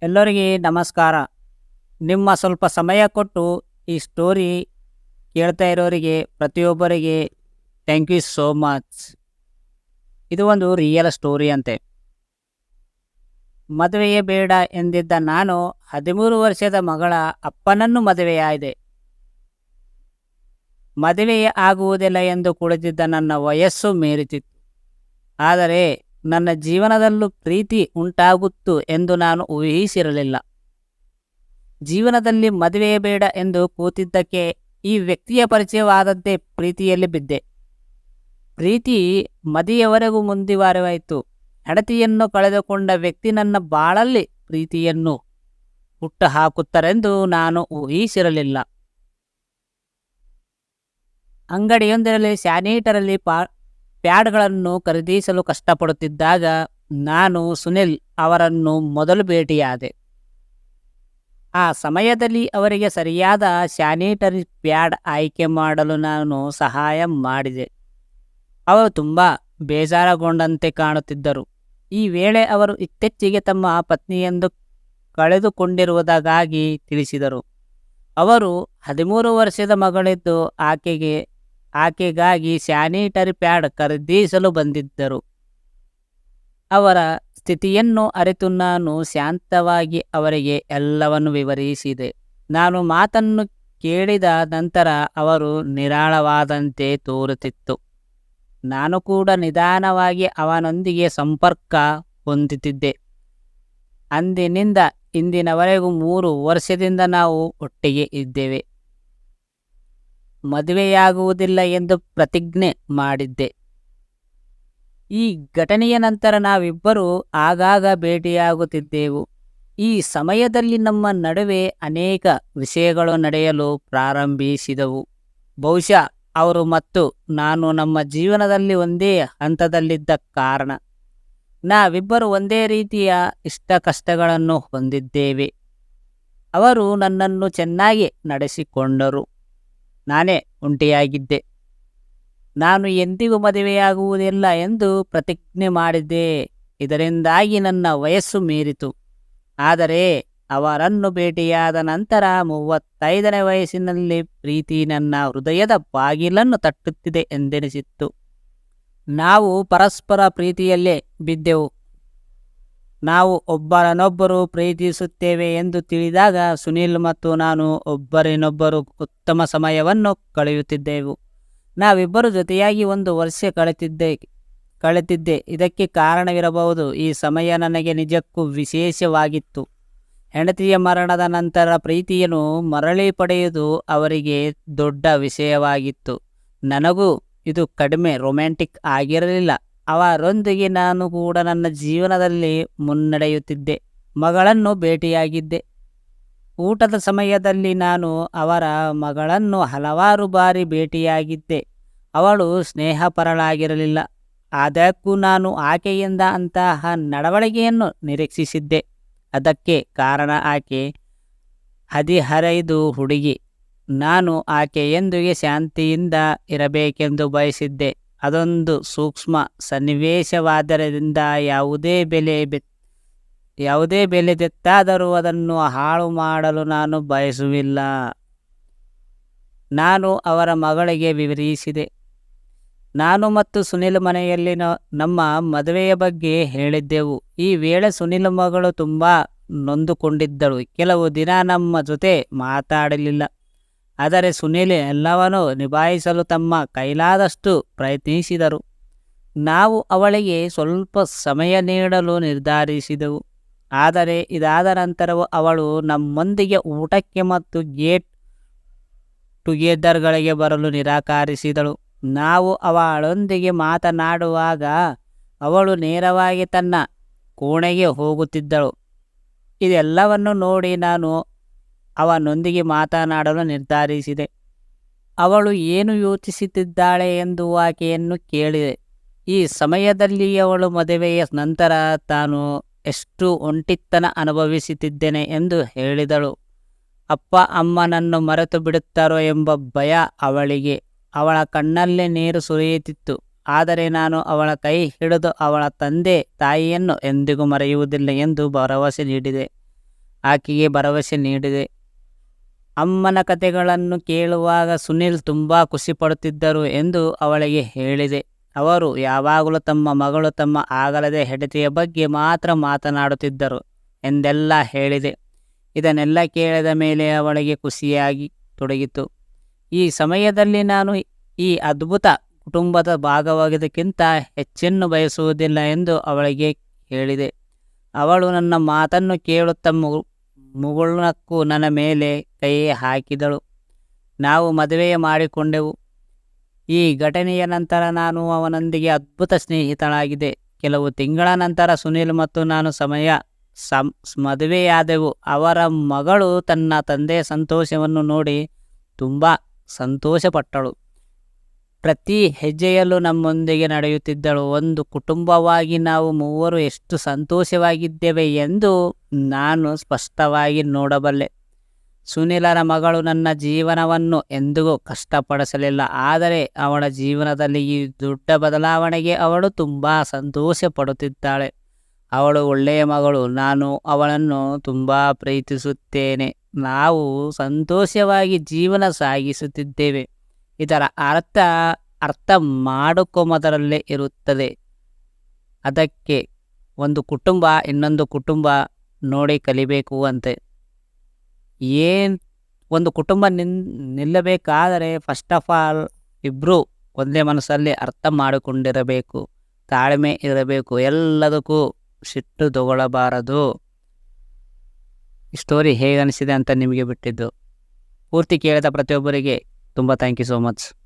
ಎಲ್ಲರಿಗೆ ನಮಸ್ಕಾರ. ನಿಮ್ಮ ಸ್ವಲ್ಪ ಸಮಯ ಕೊಟ್ಟು ಈ ಸ್ಟೋರಿ ಕೇಳ್ತಾ ಇರೋರಿಗೆ ಪ್ರತಿಯೊಬ್ಬರಿಗೆ ಥ್ಯಾಂಕ್ ಯು ಸೋ ಮಚ್. ಇದು ಒಂದು ರಿಯಲ್ ಸ್ಟೋರಿ ಅಂತೆ. ಮದುವೆಯೇ ಬೇಡ ಎಂದಿದ್ದ ನಾನು 13 ವರ್ಷದ ಮಗಳ ಅಪ್ಪನನ್ನು ಮದುವೆಯಾದೆ. ಮದುವೆಯೇ ಆಗುವುದಿಲ್ಲ ಎಂದು ಕುಳಿತಿದ್ದ ನನ್ನ ವಯಸ್ಸು ಮೀರುತ್ತಿತ್ತು. ಆದರೆ ನನ್ನ ಜೀವನದಲ್ಲೂ ಪ್ರೀತಿ ಉಂಟಾಗುತ್ತು ಎಂದು ನಾನು ಊಹಿಸಿರಲಿಲ್ಲ. ಜೀವನದಲ್ಲಿ ಮದುವೆಯೇ ಬೇಡ ಎಂದು ಕೂತಿದ್ದಕ್ಕೆ ಈ ವ್ಯಕ್ತಿಯ ಪರಿಚಯವಾದದ್ದೇ ಪ್ರೀತಿಯಲ್ಲಿ ಬಿದ್ದೆ. ಪ್ರೀತಿ ಮದಿಯವರೆಗೂ ಮುಂದುವರೆವಾಯಿತು. ಹೆಂಡತಿಯನ್ನು ಕಳೆದುಕೊಂಡ ವ್ಯಕ್ತಿ ನನ್ನ ಬಾಳಲ್ಲಿ ಪ್ರೀತಿಯನ್ನು ಹುಟ್ಟು ಹಾಕುತ್ತಾರೆಂದು ನಾನು ಊಹಿಸಿರಲಿಲ್ಲ. ಅಂಗಡಿಯೊಂದರಲ್ಲಿ ಸ್ಯಾನಿಟರಲ್ಲಿ ಪ್ಯಾಡ್ಗಳನ್ನು ಖರೀದಿಸಲು ಕಷ್ಟಪಡುತ್ತಿದ್ದಾಗ ನಾನು ಸುನಿಲ್ ಅವರನ್ನು ಮೊದಲು ಭೇಟಿಯಾದೆ. ಆ ಸಮಯದಲ್ಲಿ ಅವರಿಗೆ ಸರಿಯಾದ ಸ್ಯಾನಿಟರಿ ಪ್ಯಾಡ್ ಆಯ್ಕೆ ಮಾಡಲು ನಾನು ಸಹಾಯ ಮಾಡಿದೆ. ಅವರು ತುಂಬ ಬೇಜಾರುಗೊಂಡಂತೆ ಕಾಣುತ್ತಿದ್ದರು. ಈ ವೇಳೆ ಅವರು ಇತ್ತೀಚೆಗೆ ತಮ್ಮ ಪತ್ನಿಯೆಂದು ಕಳೆದುಕೊಂಡಿರುವುದಾಗಿ ತಿಳಿಸಿದರು. ಅವರು 13 ವರ್ಷದ ಮಗಳಿದ್ದು ಆಕೆಗಾಗಿ ಸ್ಯಾನಿಟರಿ ಪ್ಯಾಡ್ ಖರೀದಿಸಲು ಬಂದಿದ್ದರು. ಅವರ ಸ್ಥಿತಿಯನ್ನು ಅರಿತು ನಾನು ಶಾಂತವಾಗಿ ಅವರಿಗೆ ಎಲ್ಲವನ್ನು ವಿವರಿಸಿದೆ. ನಾನು ಮಾತನ್ನು ಕೇಳಿದ ನಂತರ ಅವರು ನಿರಾಳವಾದಂತೆ ತೋರುತ್ತಿತ್ತು. ನಾನು ಕೂಡ ನಿಧಾನವಾಗಿ ಅವನೊಂದಿಗೆ ಸಂಪರ್ಕ ಹೊಂದುತ್ತಿದ್ದೆ. ಅಂದಿನಿಂದ ಇಂದಿನವರೆಗೂ 3 ವರ್ಷದಿಂದ ನಾವು ಒಟ್ಟಿಗೆ ಇದ್ದೇವೆ. ಮದುವೆಯಾಗುವುದಿಲ್ಲ ಎಂದು ಪ್ರತಿಜ್ಞೆ ಮಾಡಿದ್ದೆ. ಈ ಘಟನೆಯ ನಂತರ ನಾವಿಬ್ಬರೂ ಆಗಾಗ ಭೇಟಿಯಾಗುತ್ತಿದ್ದೆವು. ಈ ಸಮಯದಲ್ಲಿ ನಮ್ಮ ನಡುವೆ ಅನೇಕ ವಿಷಯಗಳು ನಡೆಯಲು ಪ್ರಾರಂಭಿಸಿದವು. ಬಹುಶಃ ಅವರು ಮತ್ತು ನಾನು ನಮ್ಮ ಜೀವನದಲ್ಲಿ ಒಂದೇ ಹಂತದಲ್ಲಿದ್ದ ಕಾರಣ ನಾವಿಬ್ಬರು ಒಂದೇ ರೀತಿಯ ಇಷ್ಟ ಕಷ್ಟಗಳನ್ನು ಹೊಂದಿದ್ದೇವೆ. ಅವರು ನನ್ನನ್ನು ಚೆನ್ನಾಗಿ ನಡೆಸಿಕೊಂಡರು. ನಾನೇ ಒಂಟಿಯಾಗಿದ್ದೆ. ನಾನು ಎಂದಿಗೂ ಮದುವೆಯಾಗುವುದಿಲ್ಲ ಎಂದು ಪ್ರತಿಜ್ಞೆ ಮಾಡಿದ್ದೆ. ಇದರಿಂದಾಗಿ ನನ್ನ ವಯಸ್ಸು ಮೀರಿತು. ಆದರೆ ಅವರನ್ನು ಭೇಟಿಯಾದ ನಂತರ 35ನೇ ವಯಸ್ಸಿನಲ್ಲಿ ಪ್ರೀತಿ ನನ್ನ ಹೃದಯದ ಬಾಗಿಲನ್ನು ತಟ್ಟುತ್ತಿದೆ ಎಂದೆನಿಸಿತ್ತು. ನಾವು ಪರಸ್ಪರ ಪ್ರೀತಿಯಲ್ಲೇ ಬಿದ್ದೆವು. ನಾವು ಒಬ್ಬರನ್ನೊಬ್ಬರು ಪ್ರೀತಿಸುತ್ತೇವೆ ಎಂದು ತಿಳಿದಾಗ ಸುನಿಲ್ ಮತ್ತು ನಾನು ಒಬ್ಬರಿನೊಬ್ಬರು ಉತ್ತಮ ಸಮಯವನ್ನು ಕಳೆಯುತ್ತಿದ್ದೆವು. ನಾವಿಬ್ಬರು ಜೊತೆಯಾಗಿ 1 ವರ್ಷ ಕಳೆತಿದ್ದೆ. ಇದಕ್ಕೆ ಕಾರಣವಿರಬಹುದು. ಈ ಸಮಯ ನನಗೆ ನಿಜಕ್ಕೂ ವಿಶೇಷವಾಗಿತ್ತು. ಹೆಂಡತಿಯ ಮರಣದ ನಂತರ ಪ್ರೀತಿಯನ್ನು ಮರಳಿ ಪಡೆಯುವುದು ಅವರಿಗೆ ದೊಡ್ಡ ವಿಷಯವಾಗಿತ್ತು. ನನಗೂ ಇದು ಕಡಿಮೆ ರೊಮ್ಯಾಂಟಿಕ್ ಆಗಿರಲಿಲ್ಲ. ಅವರೊಂದಿಗೆ ನಾನು ಕೂಡ ನನ್ನ ಜೀವನದಲ್ಲಿ ಮುನ್ನಡೆಯುತ್ತಿದ್ದೆ. ಮಗಳನ್ನು ಭೇಟಿಯಾಗಿದ್ದೆ. ಊಟದ ಸಮಯದಲ್ಲಿ ನಾನು ಅವರ ಮಗಳನ್ನು ಹಲವಾರು ಬಾರಿ ಭೇಟಿಯಾಗಿದ್ದೆ. ಅವಳು ಸ್ನೇಹಪರಳಾಗಿರಲಿಲ್ಲ. ಆದಾಗ್ಯೂ ನಾನು ಆಕೆಯಿಂದ ಅಂತಹ ನಡವಳಿಕೆಯನ್ನು ನಿರೀಕ್ಷಿಸಿದ್ದೆ. ಅದಕ್ಕೆ ಕಾರಣ ಆಕೆ ಹದಿಹರೆಯದ ಹುಡುಗಿ. ನಾನು ಆಕೆಯೊಂದಿಗೆ ಶಾಂತಿಯಿಂದ ಇರಬೇಕೆಂದು ಬಯಸಿದ್ದೆ. ಅದೊಂದು ಸೂಕ್ಷ್ಮ ಸನ್ನಿವೇಶವಾದ್ದರಿಂದ ಯಾವುದೇ ಬೆಲೆ ತೆತ್ತಾದರೂ ಅದನ್ನು ಹಾಳು ಮಾಡಲು ನಾನು ಬಯಸುವಿಲ್ಲ. ನಾನು ಅವರ ಮಗಳಿಗೆ ವಿವರಿಸಿದೆ. ನಾನು ಮತ್ತು ಸುನಿಲ್ ಮನೆಯಲ್ಲಿ ನಮ್ಮ ಮದುವೆಯ ಬಗ್ಗೆ ಹೇಳಿದ್ದೆವು. ಈ ವೇಳೆ ಸುನಿಲ್ ಮಗಳು ತುಂಬ ನೊಂದುಕೊಂಡಿದ್ದಳು. ಕೆಲವು ದಿನ ನಮ್ಮ ಜೊತೆ ಮಾತಾಡಲಿಲ್ಲ. ಆದರೆ ಸುನಿಲ್ ಎಲ್ಲವನ್ನೂ ನಿಭಾಯಿಸಲು ತಮ್ಮ ಕೈಲಾದಷ್ಟು ಪ್ರಯತ್ನಿಸಿದರು. ನಾವು ಅವಳಿಗೆ ಸ್ವಲ್ಪ ಸಮಯ ನೀಡಲು ನಿರ್ಧರಿಸಿದೆವು. ಆದರೆ ಇದಾದ ನಂತರವೂ ಅವಳು ನಮ್ಮೊಂದಿಗೆ ಊಟಕ್ಕೆ ಮತ್ತು ಗೆಟ್ ಟುಗೆದರ್ಗಳಿಗೆ ಬರಲು ನಿರಾಕರಿಸಿದಳು. ನಾವು ಅವಳೊಂದಿಗೆ ಮಾತನಾಡುವಾಗ ಅವಳು ನೇರವಾಗಿ ತನ್ನ ಕೋಣೆಗೆ ಹೋಗುತ್ತಿದ್ದಳು. ಇದೆಲ್ಲವನ್ನು ನೋಡಿ ನಾನು ಅವನೊಂದಿಗೆ ಮಾತನಾಡಲು ನಿರ್ಧರಿಸಿದೆ. ಅವಳು ಏನು ಯೋಚಿಸುತ್ತಿದ್ದಾಳೆ ಎಂದು ಆಕೆಯನ್ನು ಕೇಳಿದೆ. ಈ ಸಮಯದಲ್ಲಿ ಅವಳು ಮದುವೆಯ ನಂತರ ತಾನು ಎಷ್ಟು ಒಂಟಿತನ ಅನುಭವಿಸುತ್ತಿದ್ದೇನೆ ಎಂದು ಹೇಳಿದಳು. ಅಪ್ಪ ಅಮ್ಮನನ್ನು ಮರೆತು ಬಿಡುತ್ತಾರೋ ಎಂಬ ಭಯ ಅವಳಿಗೆ. ಅವಳ ಕಣ್ಣಲ್ಲಿ ನೀರು ಸುರಿಯುತ್ತಿತ್ತು. ಆದರೆ ನಾನು ಅವಳ ಕೈ ಹಿಡಿದು ಅವಳ ತಂದೆ ತಾಯಿಯನ್ನು ಎಂದಿಗೂ ಮರೆಯುವುದಿಲ್ಲ ಎಂದು ಭರವಸೆ ನೀಡಿದೆ. ಆಕೆಗೆ ಭರವಸೆ ನೀಡಿದೆ. ಅಮ್ಮನ ಕಥೆಗಳನ್ನು ಕೇಳುವಾಗ ಸುನಿಲ್ ತುಂಬ ಖುಷಿಪಡುತ್ತಿದ್ದರು ಎಂದು ಅವಳಿಗೆ ಹೇಳಿದೆ. ಅವರು ಯಾವಾಗಲೂ ತಮ್ಮ ಮಗಳು ತಮ್ಮ ಆಗಲದ ಹೆಂಡತಿಯ ಬಗ್ಗೆ ಮಾತ್ರ ಮಾತನಾಡುತ್ತಿದ್ದರು ಎಂದೆಲ್ಲ ಹೇಳಿದೆ. ಇದನ್ನೆಲ್ಲ ಕೇಳಿದ ಮೇಲೆ ಅವಳಿಗೆ ಖುಷಿಯಾಗಿ ತೊಡಗಿತು. ಈ ಸಮಯದಲ್ಲಿ ನಾನು ಈ ಅದ್ಭುತ ಕುಟುಂಬದ ಭಾಗವಾಗೋದಕ್ಕಿಂತ ಹೆಚ್ಚನ್ನು ಬಯಸುವುದಿಲ್ಲ ಎಂದು ಅವಳಿಗೆ ಹೇಳಿದೆ. ಅವಳು ನನ್ನ ಮಾತನ್ನು ಕೇಳುತ್ತಾ ಮುಗುಳ್ನಕ್ಕೂ ನನ್ನ ಮೇಲೆ ಕೈ ಹಾಕಿದಳು. ನಾವು ಮದುವೆ ಮಾಡಿಕೊಂಡೆವು. ಈ ಘಟನೆಯ ನಂತರ ನಾನು ಅವನೊಂದಿಗೆ ಅದ್ಭುತ ಸ್ನೇಹಿತಳಾಗಿದೆ. ಕೆಲವು ತಿಂಗಳ ನಂತರ ಸುನಿಲ್ ಮತ್ತು ನಾನು ಮದುವೆಯಾದೆವು. ಅವರ ಮಗಳು ತನ್ನ ತಂದೆಯ ಸಂತೋಷವನ್ನು ನೋಡಿ ತುಂಬ ಸಂತೋಷಪಟ್ಟಳು. ಪ್ರತಿ ಹೆಜ್ಜೆಯಲ್ಲೂ ನಮ್ಮೊಂದಿಗೆ ನಡೆಯುತ್ತಿದ್ದಳು. ಒಂದು ಕುಟುಂಬವಾಗಿ ನಾವು ಮೂವರು ಎಷ್ಟು ಸಂತೋಷವಾಗಿದ್ದೇವೆ ಎಂದು ನಾನು ಸ್ಪಷ್ಟವಾಗಿ ನೋಡಬಲ್ಲೆ. ಸುನಿಲನ ಮಗಳು ನನ್ನ ಜೀವನವನ್ನು ಎಂದಿಗೂ ಕಷ್ಟಪಡಿಸಲಿಲ್ಲ. ಆದರೆ ಅವಳ ಜೀವನದಲ್ಲಿ ಈ ದೊಡ್ಡ ಬದಲಾವಣೆಗೆ ಅವಳು ತುಂಬ ಸಂತೋಷ ಪಡುತ್ತಿದ್ದಾಳೆ. ಅವಳು ಒಳ್ಳೆಯ ಮಗಳು. ನಾನು ಅವಳನ್ನು ತುಂಬ ಪ್ರೀತಿಸುತ್ತೇನೆ. ನಾವು ಸಂತೋಷವಾಗಿ ಜೀವನ ಸಾಗಿಸುತ್ತಿದ್ದೇವೆ. ಇದರ ಅರ್ಥ ಮಾಡಿಕೊಂಬುದರಲ್ಲೇ ಇರುತ್ತದೆ. ಅದಕ್ಕೆ ಒಂದು ಕುಟುಂಬ ಇನ್ನೊಂದು ಕುಟುಂಬ ನೋಡಿ ಕಲಿಬೇಕು ಅಂತೆ. ಒಂದು ಕುಟುಂಬ ನಿಲ್ಲಬೇಕಾದರೆ ಫಸ್ಟ್ ಆಫ್ ಆಲ್ ಇಬ್ಬರು ಒಂದೇ ಮನಸ್ಸಲ್ಲಿ ಅರ್ಥ ಮಾಡಿಕೊಂಡಿರಬೇಕು, ತಾಳ್ಮೆ ಇರಬೇಕು, ಎಲ್ಲದಕ್ಕೂ ಸಿಟ್ಟು ತಗೊಳ್ಳಬಾರದು. ಈ ಸ್ಟೋರಿ ಹೇಗೆ ಅನಿಸಿದೆ ಅಂತ ನಿಮಗೆ ಬಿಟ್ಟಿದ್ದು. ಪೂರ್ತಿ ಕೇಳಿದ ಪ್ರತಿಯೊಬ್ಬರಿಗೆ ತುಂಬ ಥ್ಯಾಂಕ್ ಯು ಸೋ ಮಚ್.